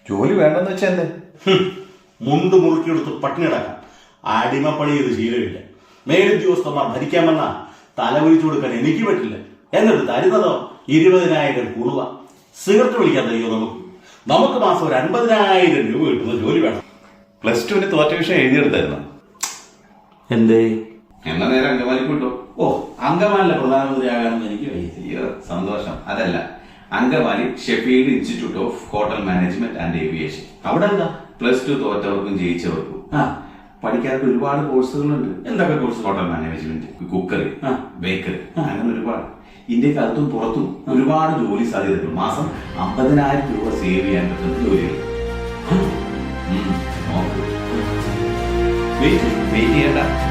ജോലി വേണ്ടെന്ന് വെച്ചാ എന്തേ? മുണ്ട് മുറുക്കിയെടുത്ത് പട്ടിണി കിടക്കാം. അടിമപ്പണി ചെയ്ത് ശീലമില്ല. മേലുദ്യോഗസ്ഥന്മാർ ഭരിക്കാമെന്ന തലവിളിച്ചു കൊടുക്കാൻ എനിക്ക് പറ്റില്ല. എന്നിട്ട് തരുന്നതോ 20,000 കുളുവ. സിഗരറ്റ് വിളിക്കാൻ തയ്യോ നമുക്ക് മാസം ഒരു 50,000 രൂപ കിട്ടുന്ന ജോലി വേണം. +2 തോറ്റ വിഷയം എഴുതിയെടുത്തായിരുന്നു. എന്തേ? എന്നാ നേരെ അങ്കമാലിക്ക് വിട്ടോ. ഓ, അങ്കമാലിലെ പ്രധാനമന്ത്രിയാകാനെന്ന് എനിക്ക് വയ്യ. സന്തോഷം. അതല്ല, Angamaly Sheffield institute of hotel management and aviation. അവിടെ എന്താ? +2 തോറ്റവർക്കും ജയിച്ചവർക്കും ആ, പഠിക്കാത്ത ഒരുപാട് കോഴ്സുകളുണ്ട്. എന്തൊക്കെ കോഴ്സ്? ഹോട്ടൽ മാനേജ്മെന്റ്, കുക്കറി, ആ. ബേക്കറി, അങ്ങനെ ഒരുപാട്. ഇന്ത്യക്കകത്തും പുറത്തും ഒരുപാട് ജോലി സാധ്യതകൾ. മാസം 50,000 രൂപ സേവ് ചെയ്യാൻ പറ്റുന്ന ജോലികൾ. നോക്കൂ. വെയിറ്റ് ചെയ്യണ്ട.